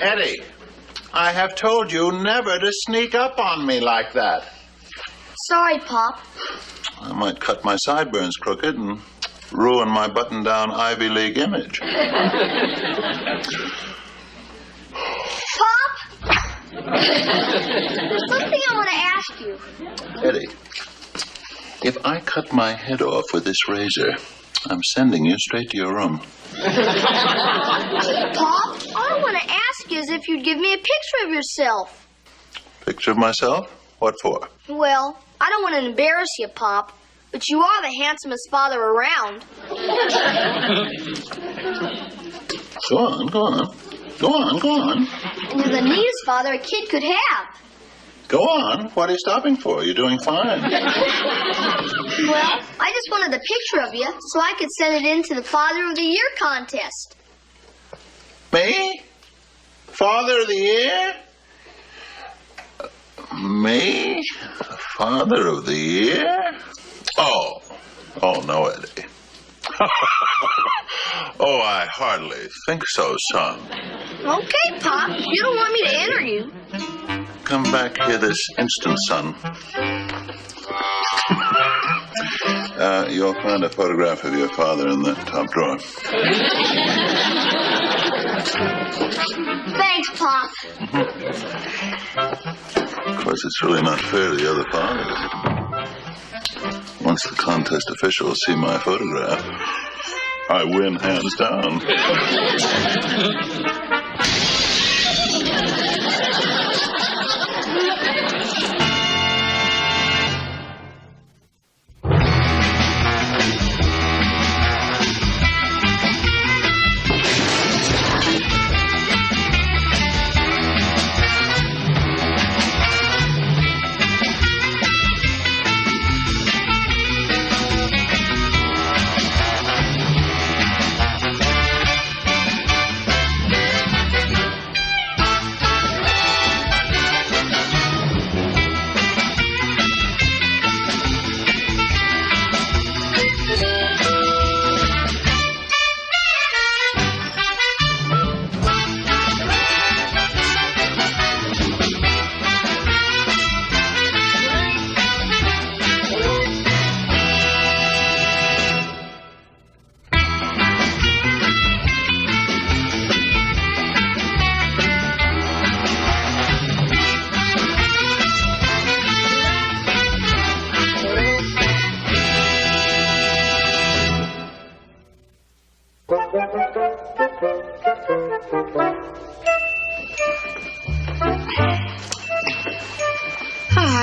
Eddie, I have told you never to sneak up on me like that. Sorry, Pop. I might cut my sideburns crooked and ruin my button-down Ivy League image. Pop? There's something I want to ask you. Eddie, if I cut my head off with this razor, I'm sending you straight to your room. Pop, all I want to ask you is if you'd give me a picture of yourself. Picture of myself? What for? Well, I don't want to embarrass you, Pop, but you are the handsomest father around. Go on, go on. Go on, go on. And you're the neatest father a kid could have. Go on. What are you stopping for? You're doing fine. Well, I just wanted a picture of you so I could send it in to the Father of the Year contest. Me? Father of the Year? Me? Father of the Year? Oh, no, Eddie. Oh, I hardly think so, son. Okay, Pop. You don't want me to enter you. Come back here this instant, son. You'll find a photograph of your father in the top drawer. Thanks, Pop. Of course, it's really not fair to the other fathers. Once the contest officials see my photograph, I win hands down.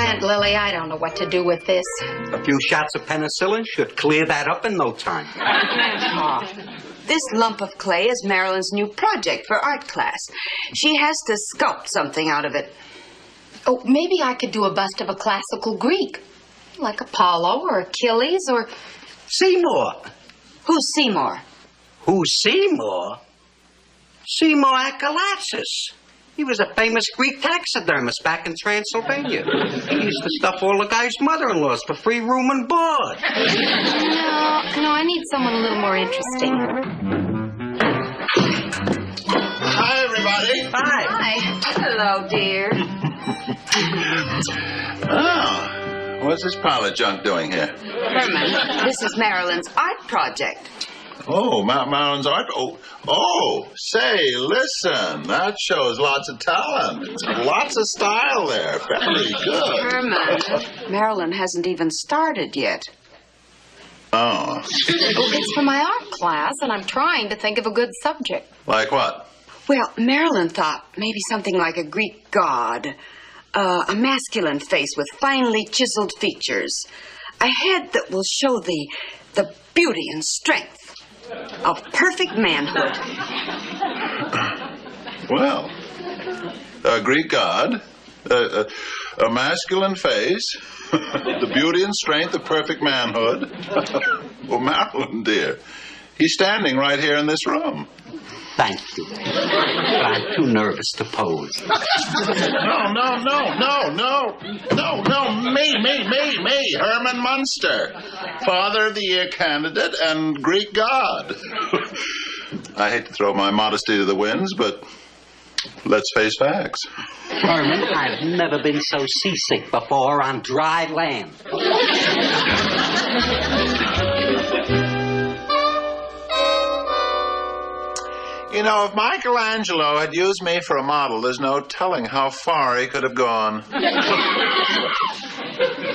Aunt Lily, I don't know what to do with this. A few shots of penicillin should clear that up in no time. Grandpa, this lump of clay is Marilyn's new project for art class. She has to sculpt something out of it. Oh, maybe I could do a bust of a classical Greek, like Apollo or Achilles or... Seymour. Who's Seymour? Who's Seymour? Seymour Achalatsis. He was a famous Greek taxidermist back in Transylvania. He used to stuff all the guys' mother-in-laws for free room and board. No, I need someone a little more interesting. Hi, everybody. Hi. Hello, dear. Oh, what's this pile of junk doing here? Herman, this is Marilyn's art project. Oh, Marilyn's art. Oh, say, listen. That shows lots of talent. Lots of style there. Very good. Herman, Marilyn hasn't even started yet. Oh. It's for my art class, and I'm trying to think of a good subject. Like what? Well, Marilyn thought maybe something like a Greek god, a masculine face with finely chiseled features, a head that will show the beauty and strength of perfect manhood. Well, a Greek god, a masculine face, the beauty and strength of perfect manhood. Well, Marilyn, dear, he's standing right here in this room. Thank you. But I'm too nervous to pose. No, me, Herman Munster, Father of the Year candidate and Greek god. I hate to throw my modesty to the winds, but let's face facts. Herman, I've never been so seasick before on dry land. You know, if Michelangelo had used me for a model, there's no telling how far he could have gone.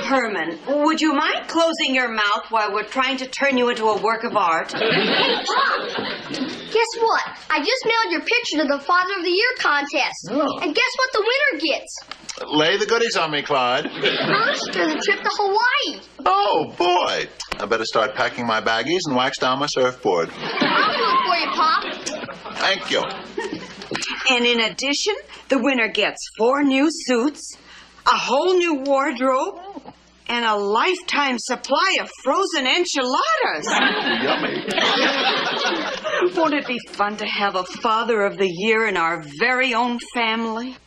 Herman, would you mind closing your mouth while we're trying to turn you into a work of art? Hey, Pop! Guess what? I just mailed your picture to the Father of the Year contest. Oh. And guess what the winner gets? Lay the goodies on me, Clyde. First, there's a trip to Hawaii. Oh, boy. I better start packing my baggies and wax down my surfboard. I'll do it for you, Pop. Thank you. And in addition, the winner gets 4 new suits, a whole new wardrobe, and a lifetime supply of frozen enchiladas. Yummy. Won't it be fun to have a Father of the Year in our very own family?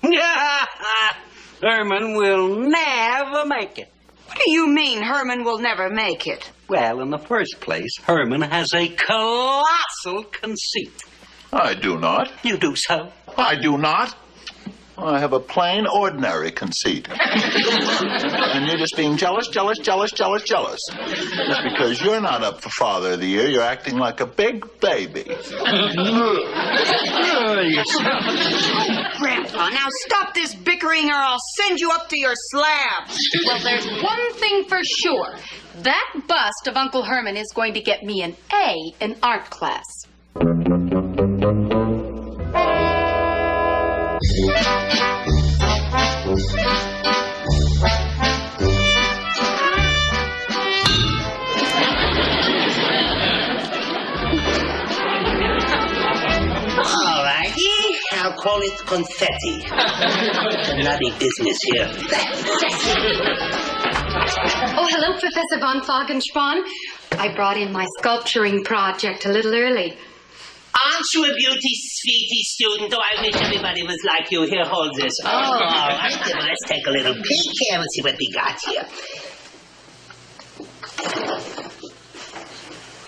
Herman will never make it. What do you mean Herman will never make it? Well, in the first place, Herman has a colossal conceit. I do not. You do so. I do not. I have a plain, ordinary conceit. And you're just being jealous. Just because you're not up for Father of the Year, you're acting like a big baby. Grandpa, now stop this bickering or I'll send you up to your slab. Well, there's one thing for sure. That bust of Uncle Herman is going to get me an A in art class. Alrighty, I'll call it confetti. It's a nutty business here. Oh, hello, Professor von Fogenspann. I brought in my sculpturing project a little early. Aren't you a beauty, sweetie student? Oh, I wish everybody was like you. Here, hold this. Oh, all right. Then let's take a little peek here and see what we got here.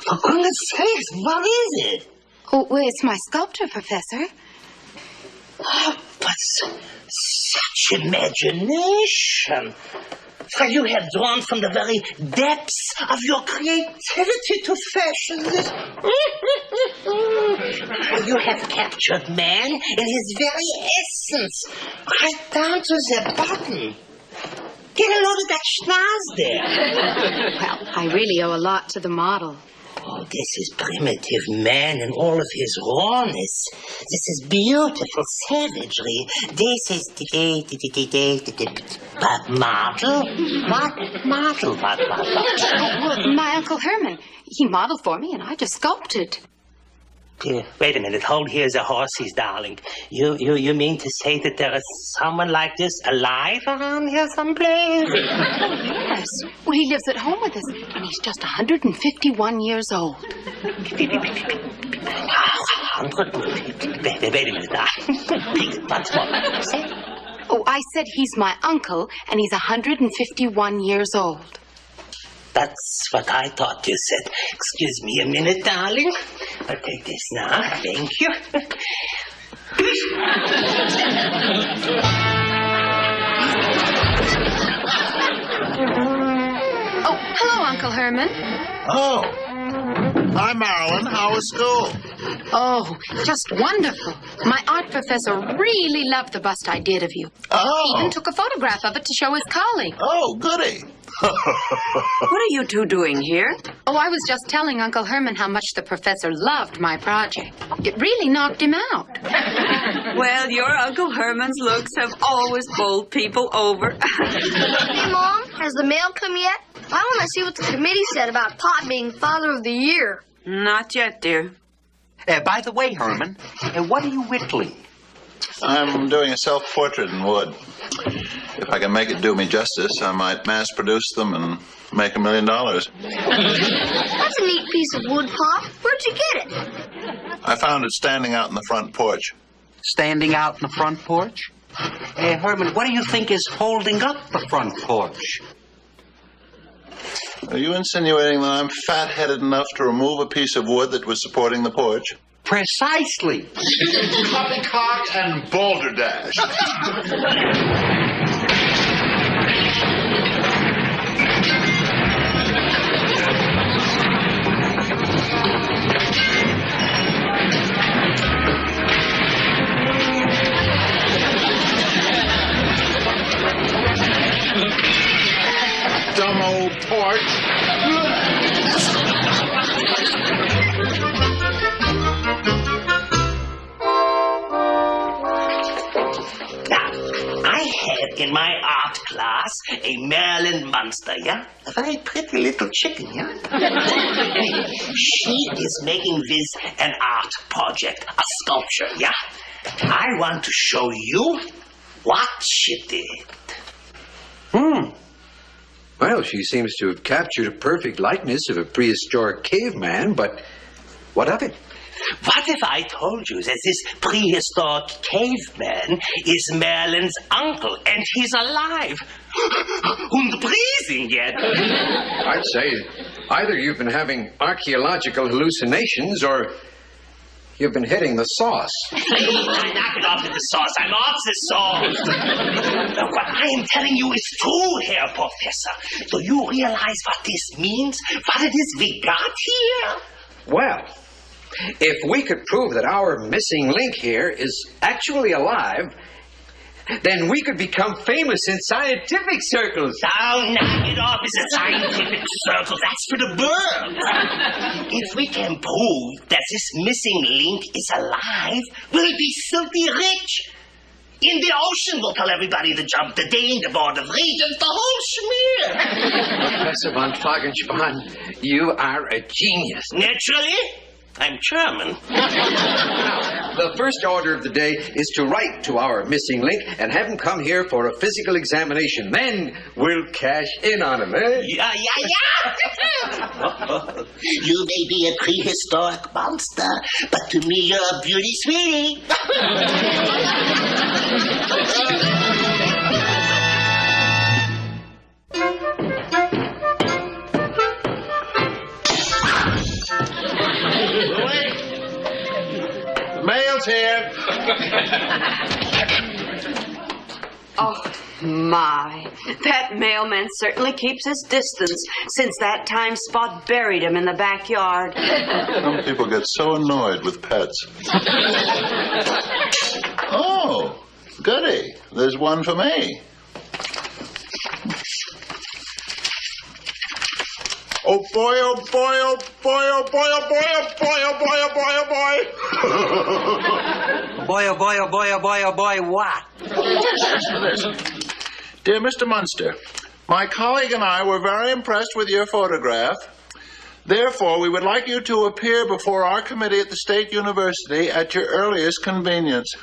For goodness sakes, what is it? Oh, well, it's my sculpture, Professor. Oh, but such imagination. For you have drawn from the very depths of your creativity to fashion this. You have captured man in his very essence, right down to the bottom. Get a load of that schnoz there. Well, I really owe a lot to the model. Oh, this is primitive man in all of his rawness. This is beautiful savagery. This is model? What? Model? What? Oh, my Uncle Herman. He modeled for me, and I just sculpted. Wait a minute. Hold here the horses, darling. You mean to say that there is someone like this alive around here someplace? Oh, yes. Well, he lives at home with us, and he's just 151 years old. Wow, 150. Wait a minute, darling. Once more. Oh, I said he's my uncle, and he's 151 years old. That's what I thought you said. Excuse me a minute, darling. I'll take this now. Thank you. Oh, hello, Uncle Herman. Oh. Hi, Marilyn. How was school? Oh, just wonderful. My art professor really loved the bust I did of you. Oh. He even took a photograph of it to show his colleague. Oh, goody. What are you two doing here? Oh, I was just telling Uncle Herman how much the professor loved my project. It really knocked him out. Well, your Uncle Herman's looks have always bowled people over. Hey, Mom, has the mail come yet? I want to see what the committee said about Pop being Father of the Year. Not yet, dear. By the way, Herman, what are you whittling? I'm doing a self-portrait in wood. If I can make it do me justice, I might mass-produce them and make $1 million. That's a neat piece of wood, Pop. Where'd you get it? I found it standing out in the front porch. Standing out in the front porch? Hey, Herman, what do you think is holding up the front porch? Are you insinuating that I'm fat-headed enough to remove a piece of wood that was supporting the porch? Precisely. Poppycock and balderdash. Dumb old porch. In my art class, a Marilyn Munster, yeah? A very pretty little chicken, yeah? She is making this an art project, a sculpture, yeah? I want to show you what she did. Well, she seems to have captured a perfect likeness of a prehistoric caveman, but what of it? What if I told you that this prehistoric caveman is Marilyn's uncle and he's alive and breathing yet? I'd say either you've been having archaeological hallucinations or you've been hitting the sauce. Knock it off with the sauce. I'm off the sauce. Look, what I am telling you is true, Herr Professor. Do you realize what this means? What it is we got here? Well, if we could prove that our missing link here is actually alive, then we could become famous in scientific circles. Oh, knock it off. It's a scientific circle. That's for the birds. If we can prove that this missing link is alive, we'll be filthy rich. In the ocean, we'll tell everybody to jump the Dane, the Board of Regents, the whole schmear. Professor von Fagenspann, you are a genius. Naturally. I'm German. Now, the first order of the day is to write to our missing link and have him come here for a physical examination. Then we'll cash in on him, eh? Yeah. You may be a prehistoric monster, but to me you're a beauty sweetie. Mail's here. Oh, my. That mailman certainly keeps his distance since that time Spot buried him in the backyard. Some people get so annoyed with pets. Oh, goody. There's one for me. Oh boy, oh boy, oh boy, oh boy, oh boy, oh boy, oh boy, oh boy, oh boy. Boy, oh boy, oh boy, oh boy, oh boy, what? Dear Mr. Munster, my colleague and I were very impressed with your photograph. Therefore, we would like you to appear before our committee at the State University at your earliest convenience.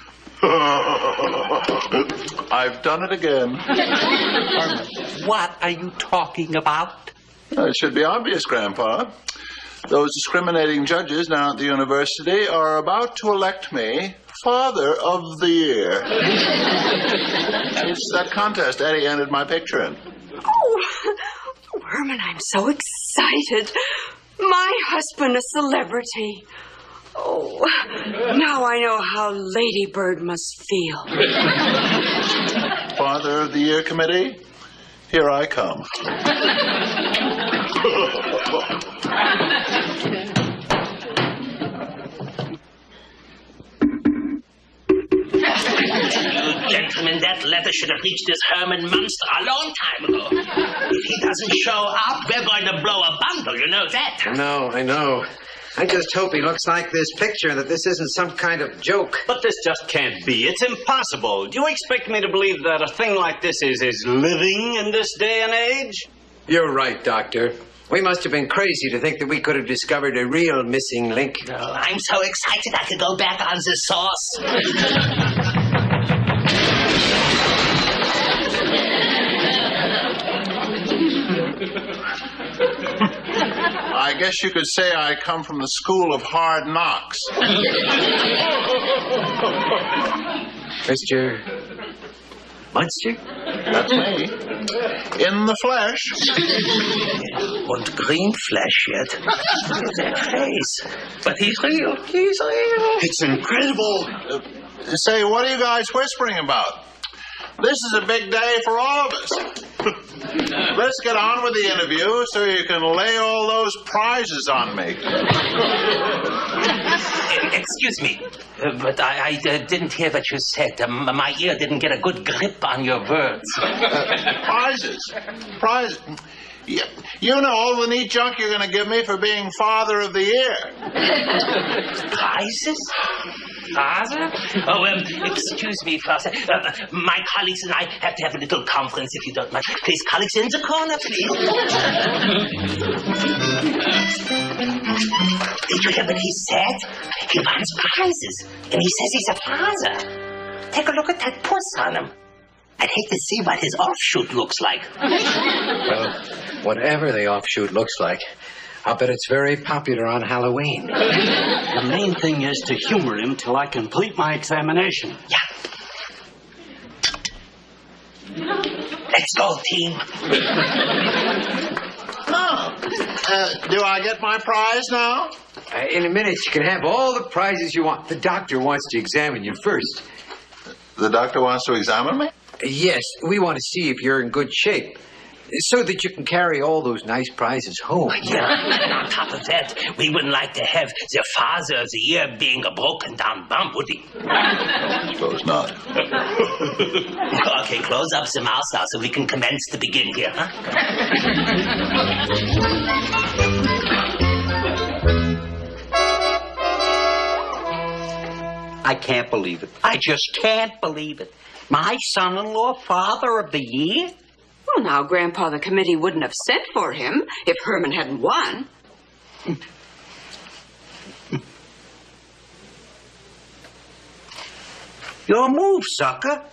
I've done it again. What are you talking about? It should be obvious, Grandpa. Those discriminating judges down at the university are about to elect me Father of the Year. It's that contest Eddie entered my picture in. Oh, Herman, I'm so excited. My husband, a celebrity. Oh, now I know how Lady Bird must feel. Father of the Year committee, here I come. Gentlemen, that letter should have reached this Herman Munster a long time ago. If he doesn't show up, we're going to blow a bundle, you know that. I know. I just hope he looks like this picture and that this isn't some kind of joke. But this just can't be. It's impossible. Do you expect me to believe that a thing like this is living in this day and age? You're right, Doctor. We must have been crazy to think that we could have discovered a real missing link. Oh, I'm so excited I could go back on the sauce. I guess you could say I come from the school of hard knocks. Mr. Munster? That's me. In the flesh. And green flesh yet. Look at that face. But he's real. He's real. It's incredible. Say, what are you guys whispering about? This is a big day for all of us. Let's get on with the interview so you can lay all those prizes on me. Excuse me, but I didn't hear what you said. My ear didn't get a good grip on your words. Prizes. Prizes. You know all the neat junk you're going to give me for being Father of the Year. Prizes? Father? Oh, excuse me, Father. My colleagues and I have to have a little conference, if you don't mind. Please, colleagues in the corner, please. Did you hear what he said? He wants prizes, and he says he's a father. Take a look at that puss on him. I'd hate to see what his offshoot looks like. Well, whatever the offshoot looks like, I'll bet it's very popular on Halloween. The main thing is to humor him till I complete my examination. Yeah. Let's go, team. Do I get my prize now? In a minute, you can have all the prizes you want. The doctor wants to examine you first. The doctor wants to examine me? Yes, we want to see if you're in good shape, so that you can carry all those nice prizes home. Yeah, and on top of that, we wouldn't like to have the Father of the Year being a broken down bum, would we? I suppose not. Okay, close up the mouth now so we can commence to begin here, huh? I can't believe it. I just can't believe it. My son-in-law, Father of the Year? Well, now, Grandpa, the committee wouldn't have sent for him if Herman hadn't won. Your move, sucker.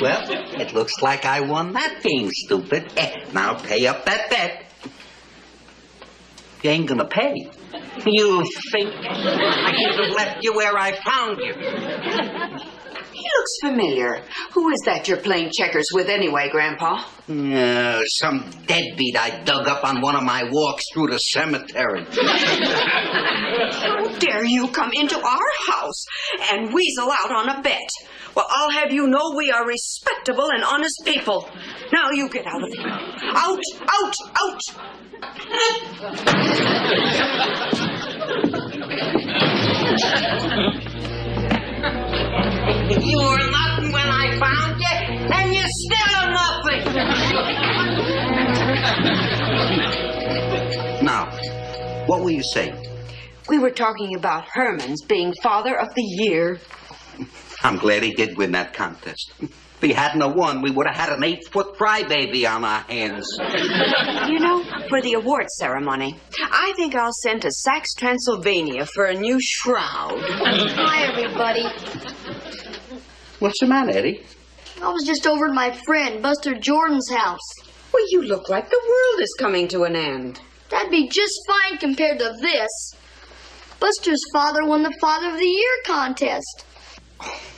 Well, it looks like I won that game, stupid. Now pay up that bet. You ain't gonna pay. You think I should have left you where I found you? He looks familiar. Who is that you're playing checkers with anyway, Grandpa? Some deadbeat I dug up on one of my walks through the cemetery. How dare you come into our house and weasel out on a bet? Well, I'll have you know we are respectable and honest people. Now you get out of here. Out, out, out! You were nothing when I found you, and you're still nothing. Now, what were you saying? We were talking about Herman's being Father of the Year. I'm glad he did win that contest. If he hadn't have won, we would have had an 8-foot crybaby on our hands. You know, for the award ceremony, I think I'll send to Saxe, Transylvania for a new shroud. Hi, everybody. What's the matter, Eddie? I was just over at my friend Buster Jordan's house. Well, you look like the world is coming to an end. That'd be just fine compared to this. Buster's father won the Father of the Year contest.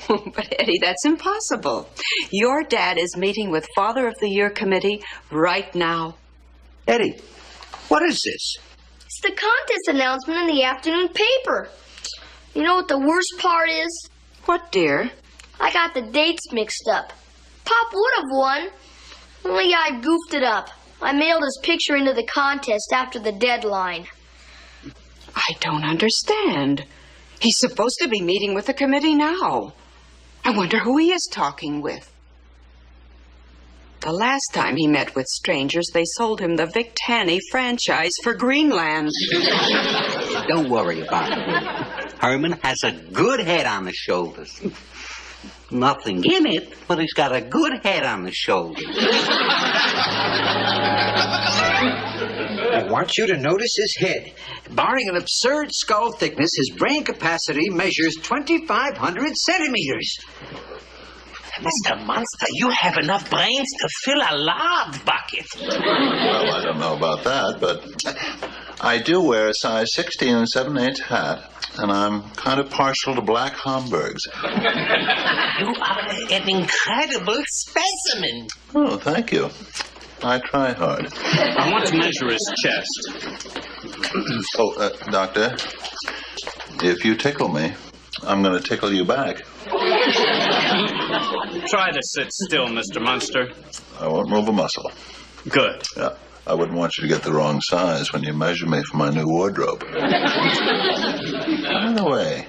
But, Eddie, that's impossible. Your dad is meeting with Father of the Year committee right now. Eddie, what is this? It's the contest announcement in the afternoon paper. You know what the worst part is? What, dear? I got the dates mixed up. Pop would have won, only I goofed it up. I mailed his picture into the contest after the deadline. I don't understand. He's supposed to be meeting with the committee now. I wonder who he is talking with. The last time he met with strangers, they sold him the Vic Tanny franchise for Greenland. Don't worry about it. Herman has a good head on his shoulders. Nothing in it, but he's got a good head on his shoulders. I want you to notice his head. Barring an absurd skull thickness, his brain capacity measures 2,500 centimeters. Mr. Munster, you have enough brains to fill a lard bucket. Well, I don't know about that, but I do wear a size 16 and 7/8 hat, and I'm kind of partial to black Homburgs. You are an incredible specimen. Oh, thank you. I try hard. I want to measure his chest. Doctor, if you tickle me, I'm going to tickle you back. Try to sit still, Mr. Munster. I won't move a muscle. Good. Yeah, I wouldn't want you to get the wrong size when you measure me for my new wardrobe. By the way,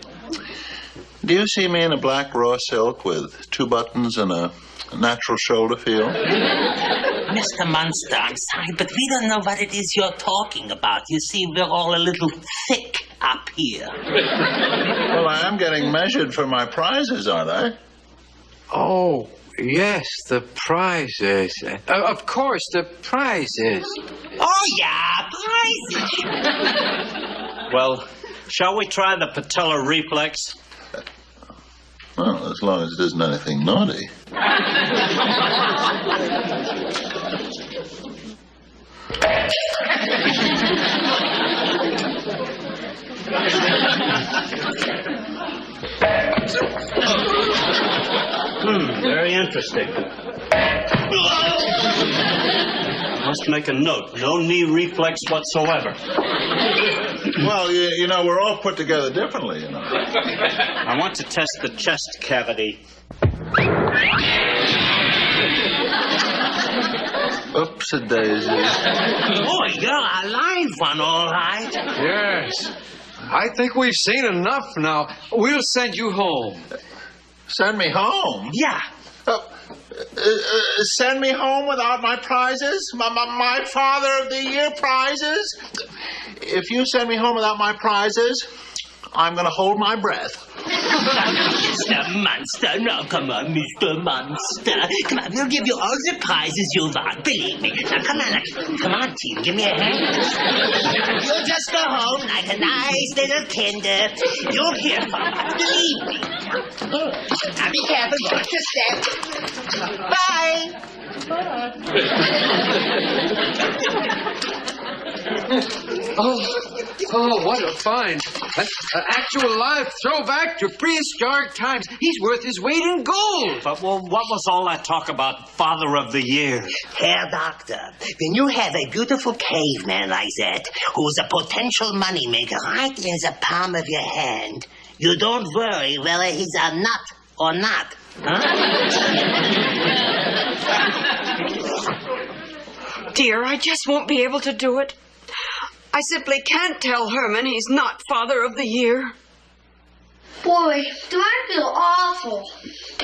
do you see me in a black raw silk with 2 buttons and a natural shoulder feel? Mr. Munster, I'm sorry, but we don't know what it is you're talking about. You see, we're all a little thick up here. Well, I am getting measured for my prizes, aren't I? Oh, yes, the prizes. Of course, the prizes. Oh, yeah, prizes. Well, shall we try the patella reflex? Well, as long as it isn't anything naughty. Very interesting. Must make a note. No knee reflex whatsoever. Well, you know, we're all put together differently, you know. I want to test the chest cavity. Oops-a-daisy. Oh, you're a live one, all right. Yes. I think we've seen enough now. We'll send you home. Send me home? Yeah. Send me home without my prizes? My Father of the Year prizes? If you send me home without my prizes, I'm going to hold my breath. Mr. Munster, no, come on, Mr. Munster. Come on, we'll give you all the prizes you want, believe me. Now, come on, team, give me a hand. You'll just go home like a nice little kinder. You'll hear from us, believe me. Now, be careful, watch your step. Bye. Oh, what a find. An actual live throwback to prehistoric times. He's worth his weight in gold. But, well, what was all that talk about Father of the Year? Herr Doctor, when you have a beautiful caveman like that, who's a potential moneymaker right in the palm of your hand, you don't worry whether he's a nut or not. Huh? Dear, I just won't be able to do it. I simply can't tell Herman he's not Father of the Year. Boy, do I feel awful.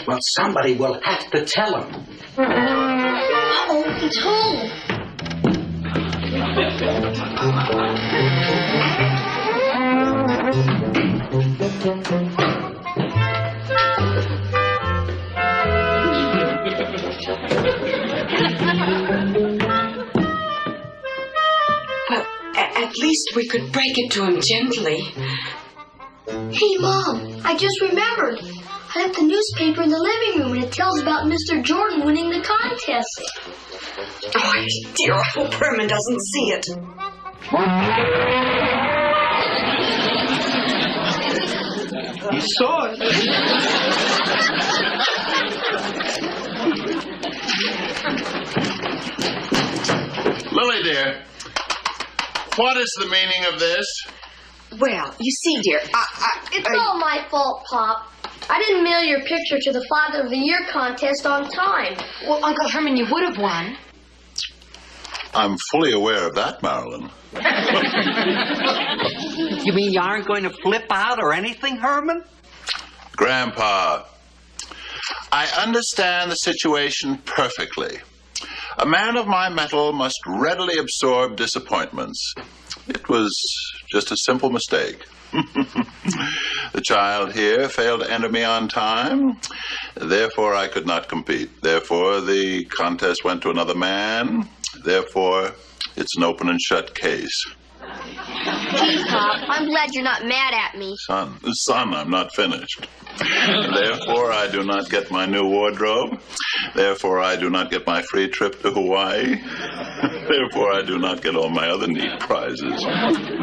Well, somebody will have to tell him. Uh-oh, it's home. Well, at least we could break it to him gently. Hey, Mom, I just remembered. I left the newspaper in the living room, and it tells about Mr. Jordan winning the contest. Oh, dear, I hope Herman doesn't see it. He saw it. Lily, dear, what is the meaning of this? Well, you see, dear, It's all my fault, Pop. I didn't mail your picture to the Father of the Year contest on time. Well, Uncle Herman, you would have won. I'm fully aware of that, Marilyn. You mean you aren't going to flip out or anything, Herman? Grandpa, I understand the situation perfectly. A man of my mettle must readily absorb disappointments. It was just a simple mistake. The child here failed to enter me on time. Therefore, I could not compete. Therefore, the contest went to another man. Therefore, It's an open and shut case. Gee, Pop, I'm glad you're not mad at me. Son, I'm not finished. Therefore, I do not get my new wardrobe. Therefore, I do not get my free trip to Hawaii. Therefore, I do not get all my other neat prizes.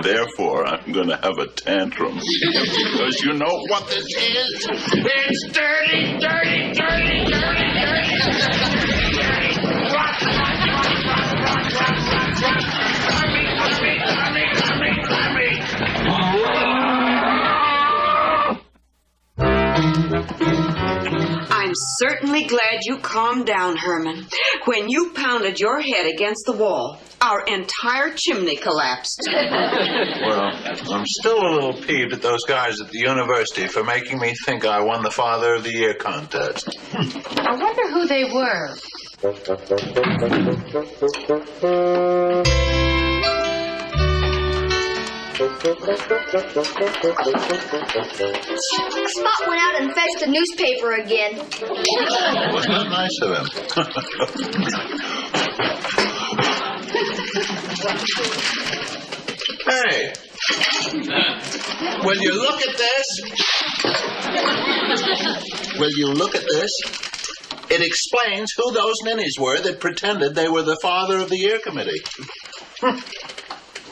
Therefore, I'm going to have a tantrum. Because you know what this is? It's dirty, dirty, dirty, dirty, dirty. I'm certainly glad you calmed down, Herman. When you pounded your head against the wall, our entire chimney collapsed. Well, I'm still a little peeved at those guys at the university for making me think I won the Father of the Year contest. I wonder who they were. Spot went out and fetched the newspaper again. Wasn't that nice of him? Hey, will you look at this? It explains who those ninnies were that pretended they were the Father of the Year committee.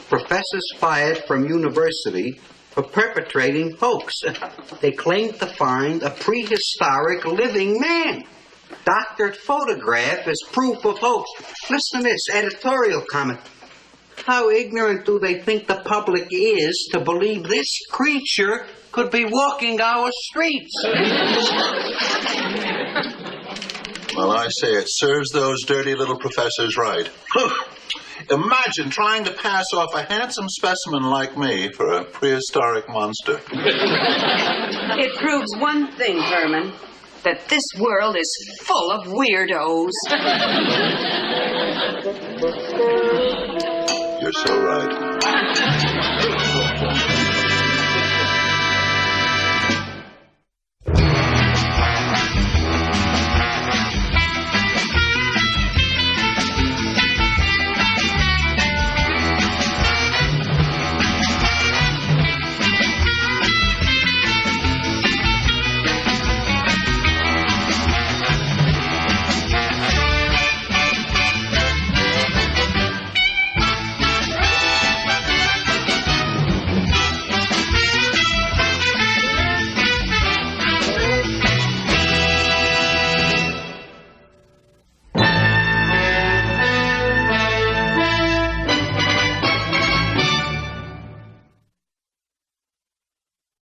Professors fired from university for perpetrating hoax. They claimed to find a prehistoric living man. Doctored photograph as proof of hoax. Listen to this editorial comment. How ignorant do they think the public is to believe this creature could be walking our streets? Well, I say it serves those dirty little professors right. Imagine trying to pass off a handsome specimen like me for a prehistoric monster. It proves one thing, Herman, that this world is full of weirdos. You're so right.